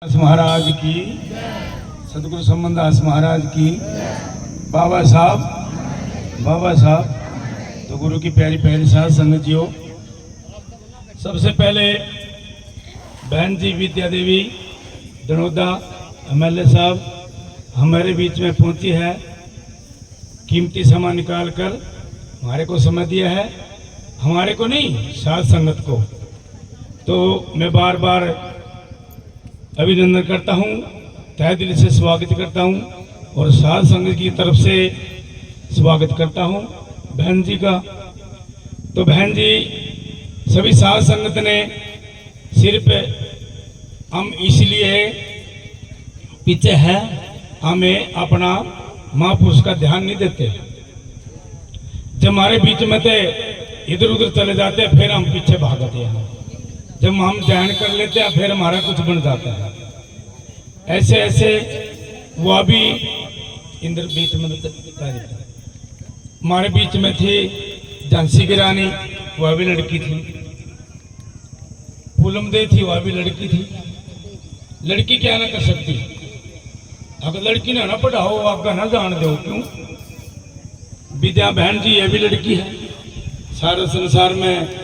महाराज की, सतगुरु संबंधास महाराज की, बाबा साहब तो गुरु की प्यारी प्यारी साथ संगत जी हो। सबसे पहले बहन जी विद्या देवी दनोदा MLA साहब हमारे बीच में पहुंची है, कीमती समय निकाल कर हमारे को समय दिया है, हमारे को नहीं साथ संगत को। तो मैं बार बार अभिनंदन करता हूँ, तहे दिल से स्वागत करता हूँ और साध संघ की तरफ से स्वागत करता हूँ बहन जी का। तो बहन जी सभी साध संगत ने सिर्फ हम इसलिए पीछे है, हमें अपना महापुरुष का ध्यान नहीं देते। जब हमारे बीच में थे इधर उधर चले जाते फिर हम पीछे भागते हैं, जब हम ध्यान कर लेते हैं फिर हमारा कुछ बन जाता है। ऐसे ऐसे वह भी इंद्र बीच में हमारे बीच में थी झांसी की रानी, वह भी लड़की थी। फूलमदे थी, वह भी लड़की थी। लड़की क्या ना कर सकती, अगर लड़की ना पढ़ाओ आपका ना जान दो क्यों। विद्या बहन जी ये भी लड़की है। सारे संसार में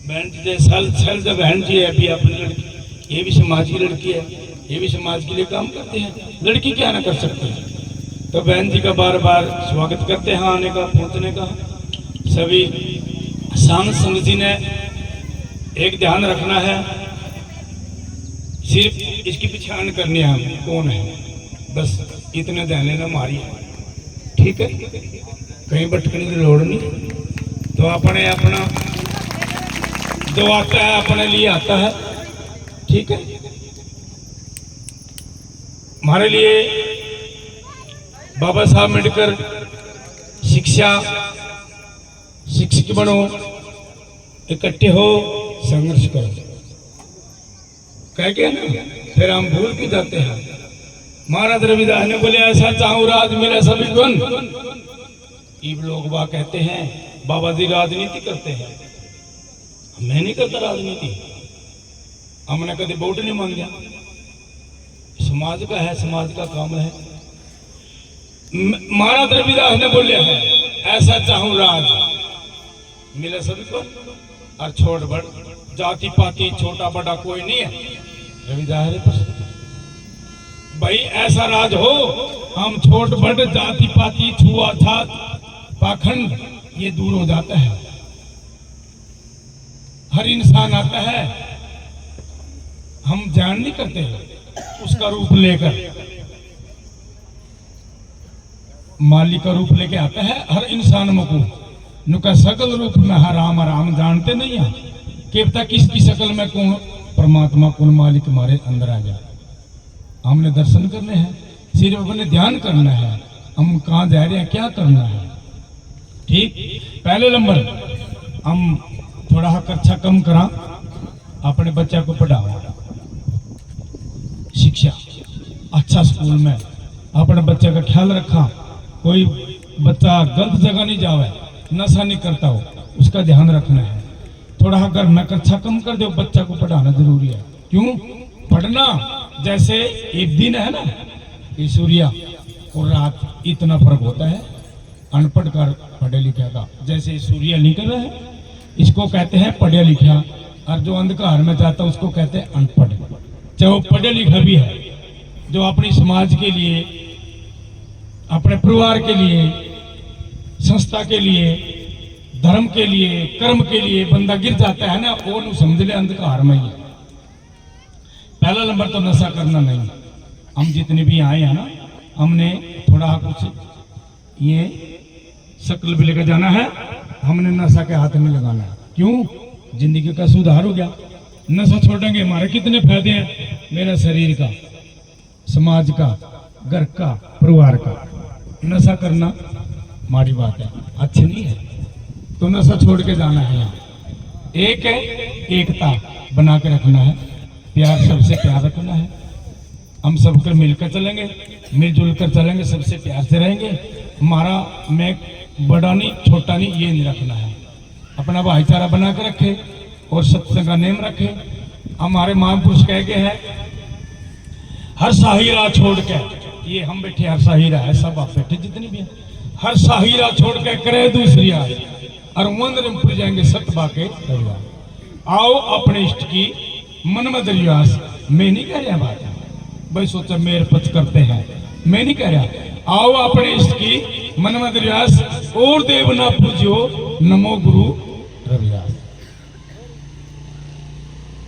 बहन जी जैसे बहन जी है अभी अपनी लड़की, ये भी समाज की लड़की है, ये भी समाज के लिए काम करते हैं। लड़की क्या ना कर सकती। तो बहन जी का बार बार स्वागत करते हैं आने का, पहुंचने का। सभी साध संघ जी ने एक ध्यान रखना है, सिर्फ इसकी पहचान करनी है हम कौन है, बस इतना ध्यान लेना हमारी, ठीक है। कहीं भटकने की लोड़ नहीं। तो अपने अपना जो आता है अपने लिए आता है, ठीक है। हमारे लिए बाबा साहब अम्बेडकर शिक्षक बनो, इकट्ठे हो, संघर्ष करो, कह के ना फिर हम भूल के जाते हैं। महाराज रविदास ने बोले ऐसा चाहूं राज मिले सभी गुण। ये लोग वाह कहते हैं बाबा जी राजनीति करते हैं, मैं नहीं करता राजनीति, हमने कभी वोट नहीं मांगा। समाज का है, समाज का काम है। महाराज रविदास ने बोले है ऐसा चाहूं राज मिले सभी को और छोड़ बड़ जाति पाति छोटा बड़ा कोई नहीं है। रविदास भाई ऐसा राज हो, हम छोट बड़ जाति पाति छुआछूत पाखंड ये दूर हो जाता है। हर इंसान आता है, हम ध्यान नहीं करते उसका रूप लेकर, मालिक का रूप लेके आता है हर इंसान को। नुका सकल रूप में हराम राम जानते नहीं है कि पता किसकी शकल में कौन परमात्मा कौन मालिक हमारे अंदर आ जाए। हमने दर्शन करने हैं, सिर्फ अपने ध्यान करना है, हम कहाँ जा रहे हैं, क्या करना है, ठीक। पहले नंबर हम थोड़ा खर्चा कम करा, अपने बच्चा को पढ़ाओ, शिक्षा अच्छा स्कूल में अपने बच्चे का ख्याल रखा। कोई बच्चा गलत जगह नहीं जावे, नशा नहीं करता हो, उसका ध्यान रखना है। थोड़ा घर में खर्चा कम कर दो, बच्चा को पढ़ाना जरूरी है। क्यों पढ़ना, जैसे एक दिन है ना ये सूर्य और रात, इतना फर्क होता है अनपढ़ का पढ़े लिखे का। जैसे सूर्य निकल रहा है इसको कहते हैं पढ़े लिखा, और जो अंधकार में जाता है उसको कहते हैं अनपढ़। चाहे वो पढ़े लिखा भी है, जो अपनी समाज के लिए, अपने परिवार के लिए, संस्था के लिए, धर्म के लिए, कर्म के लिए बंदा गिर जाता है ना, वो समझ ले अंधकार में ही। पहला नंबर तो नशा करना नहीं। हम जितने भी आए हैं ना, हमने थोड़ा कुछ ये शक्ल भी लेकर जाना है, हमने नशा के हाथ में लगाना है। क्यों, जिंदगी का सुधार हो गया। नशा छोड़ेंगे हमारे कितने फायदे हैं, मेरा शरीर का, समाज का, घर का, परिवार का। नशा करना हमारी बात है, अच्छी नहीं है, तो नशा छोड़ के जाना है। यहाँ एक है, एकता बना के रखना है, प्यार सबसे प्यार रखना है। हम सबकर मिलकर चलेंगे, मिलजुल कर चलेंगे, सबसे प्यार से रहेंगे। हमारा मैं बड़ा नहीं छोटा नहीं ये नहीं रखना है। अपना भाईचारा बना के रखे और सत्संग का नेम रखे। हमारे महापुरुष कह गए हैं हर साहिरा छोड़ के, ये हम बैठे हर साहिरा है, सब आप बैठे जितनी भी हैं, हर साहिरा छोड़ के करे दूसरी आय और वंदन पर जाएंगे सतबा के दरिया। आओ अपने इष्ट की मन में दरियास, मैं नहीं कह रहा बात भाई, सोचा मेरे पथ करते हैं, मैं नहीं कह रहा। आओ अपने इष्ट की मन में दरियास, और देव ना पूज्यो नमो गुरु रविदास।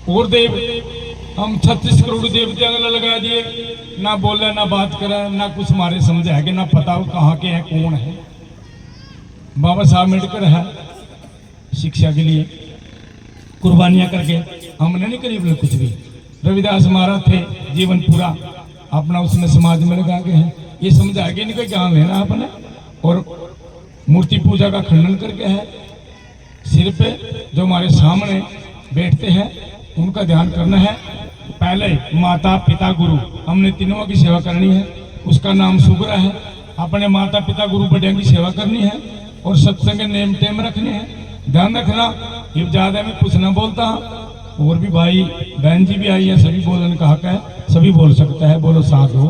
और देव हम 36 करोड़ देवते लगा दिए, ना बोले ना बात करे, ना कुछ हमारे समझ है कि ना पता हो कहाँ के हैं कौन है। बाबा साहब अम्बेडकर है शिक्षा के लिए कुर्बानियां करके, हमने नहीं करी बोले कुछ भी। रविदास हमारा थे जीवन पूरा अपना उसमें समाज में लगा के हैं, ये समझा के नहीं कोई ज्ञान लेना आपने। और मूर्ति पूजा का खंडन करके है, सिर पे जो हमारे सामने बैठते हैं उनका ध्यान करना है। पहले माता पिता गुरु, हमने तीनों की सेवा करनी है, उसका नाम सुग्रा है। अपने माता पिता गुरु बड़े की सेवा करनी है और सत्संग नेम टेम रखने हैं। ध्यान रखना, ये ज्यादा मैं कुछ ना बोलता, और भी भाई बहन जी भी आई है, सभी बोलने का हक है, सभी बोल सकता है। बोलो साधु।